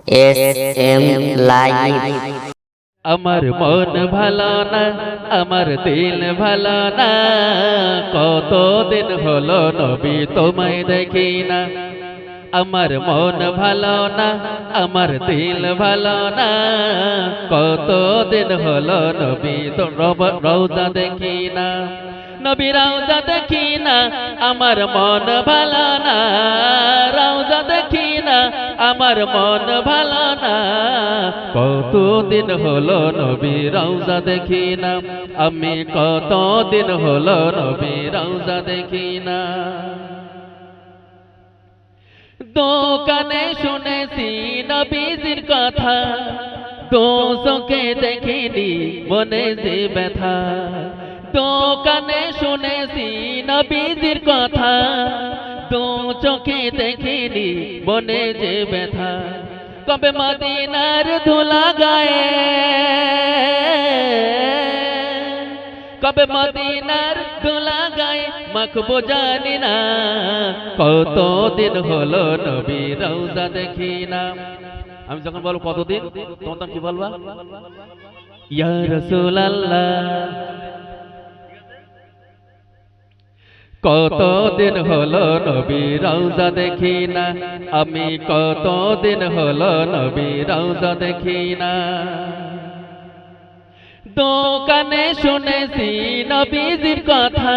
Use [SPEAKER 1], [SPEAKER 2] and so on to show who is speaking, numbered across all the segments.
[SPEAKER 1] SM live.
[SPEAKER 2] আমার মন ভালো না, আমার দিল ভালো না, কতদিন হলো নবী তোমায় দেখি না। আমার মন ভালো না, আমার দিল ভালো না, কতদিন হলো নবী তো রওজা দেখি না। নবী রওজা দেখি না, আমার মন ভালো না, রওজা দেখি না, আমার মন ভালো না, কতদিন হলো নবী রওজা দেখি না, আমি কতদিন হলো নবী রওজা দেখি না। দোকানে শুনেছি নবীজির কথা, দোষকে দেখিনি মনে যে ব্যথা। দোকানে শুনেছি নবীজির কথা, দু চোখে দেখিনি মনে যে ব্যথা। কবে মদিনার ধুলা গায়ে, কবে মদিনার ধুলা গায়ে মাখবো জানি না, কতদিন হলো নবী রওজা দেখি না। আমি যখন বলবো কতদিন, তখন কি বলবা? ইয়া রাসূলুল্লাহ। কতদিন হলো নবী রওজা দেখি না, আমি কতদিন হলো নবী রওজা দেখি না। দোকানে শুনেছি নবীজির কথা,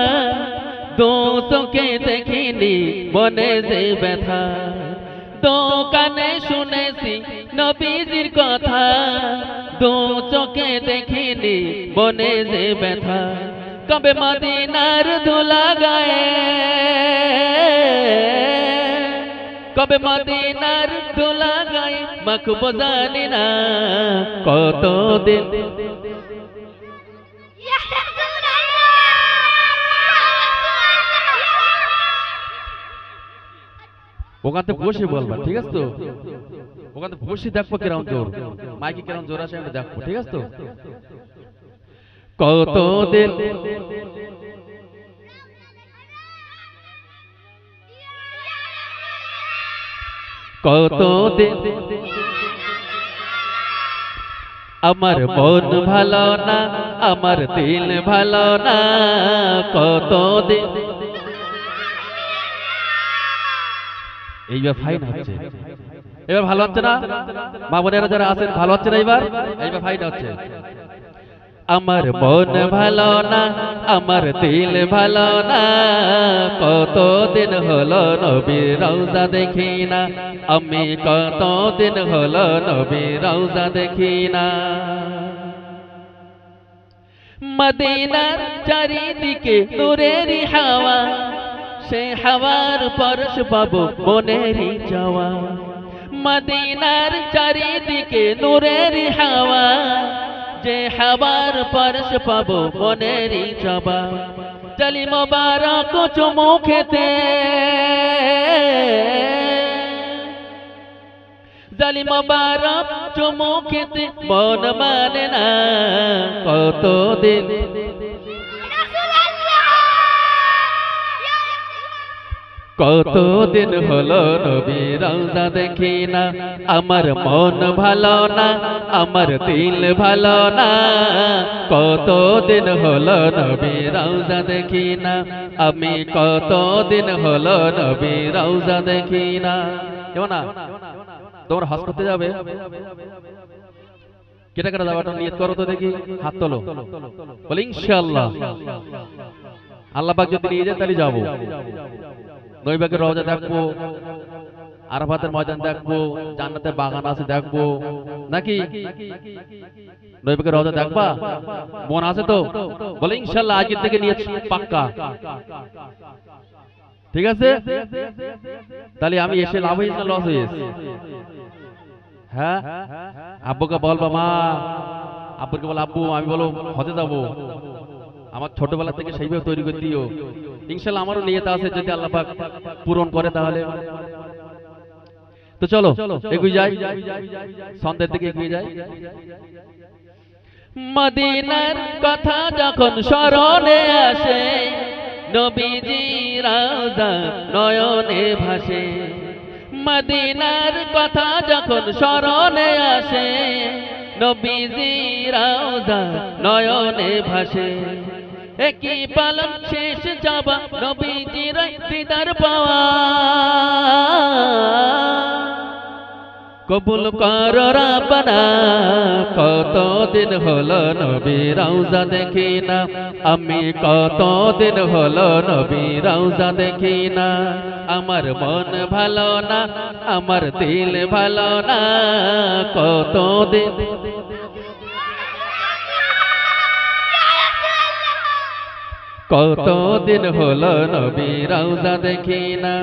[SPEAKER 2] দু চোখে দেখিনি মনে যে ব্যথা। দোকানে শুনেছি নবীজির কথা, দু চোখে দেখিনি মনে যে ব্যথা। কবে মদিনার ধুলা গায়ে, কবে মদিনার ধুলা গায়ে মাখবো জানি না, কতদিন। ওখানে বসে বলবা, ঠিক আছে তো? ওখানে বসে দেখবো কিরম জোর, মাইকে কিরম জোর আছে আমি দেখবো, ঠিক আছে তো? কতদিন কতদিন আমার মন ভালো না, আমার দিল ভালো না, কতদিন। এইবার ফাইন হচ্ছে, এবার ভালো হচ্ছে না? মা বোনেরা যারা আছেন ভালো হচ্ছে না? এইবার এইবার ফাইন হচ্ছে। আমার মন ভালো না, আমার দিল ভালো না, কতদিন হলো নবী রওজা দেখি না, আমি কতদিন হলো নবী রওজা দেখি না। মদিনার চারিদিকে নূরেরই হাওয়া, সে হাওয়ার পরশ পাবো মনেরই চাওয়া। মদিনার চারিদিকে নূরেরই হাওয়া, যে হাওয়ার পরশ পাবো মনেরই চাওয়া। চলি মোবারক চুমু খেতে, জালি মোবারক চুমু খেতে মন মানে না, কতদিন। কতদিন হলো নবী রওজা দেখি না, আমার মন ভালো না, আমার দিল ভালো না, কতদিন হলো নবী রওজা দেখি না, আমি কতদিন হলো নবী রওজা দেখি না। কেমন না? তোমরা হজ করতে যাবে, কেটে কেটে যাওয়াটা নিয়ত করো তো দেখি, হাত তোলো, বলে ইনশাআল্লাহ। আল্লাহ পাক যদি নিয়ে যায় তাহলে যাবো। নবীর রওজা দেখবো, আরাফাতের ময়দান দেখবো, জান্নাতের বাগান আছে দেখবো, নাকি? নবীর রওজা দেখবা, মন আছে তো? বলে ইনশাআল্লাহ আজকের থেকে নিয়ত পাক্কা, ঠিক আছে? তাহলে আমি এসে লাভ হয়েছে না লস হয়েছে? হ্যাঁ, আব্বুকে বলবা মা, আব্বুকে বল আব্বু আমি বলো হজে যাবো, আমার ছোটবেলা থেকে সেইভাবে তৈরি করে দিও। ইনশাআল্লাহ আমারও নিয়ত আছে, যদি আল্লাহ পাক পূরণ করে তাহলে। তো চলো এগিয়ে যাই, সন্ধ্যের দিকে এগিয়ে যাই। মদিনার কথা যখন স্মরণে আসে, নবীজি রওজা নয়নে ভাসে। মদিনার কথা যখন স্মরণে আসে, নবীজি রওজা নয়নে ভাসে। একই পালন শেষ যাবা, নবীজির দিদার পাওয়া। কবুল কর রাব্বানা, কতদিন হলো নবী রওজা দেখি না, আমি কতদিন হলো নবী রওজা দেখি না। আমার মন ভালো না, আমার দিল ভালো না, কতদিন কতদিন হলো নবী রওজা দেখি না।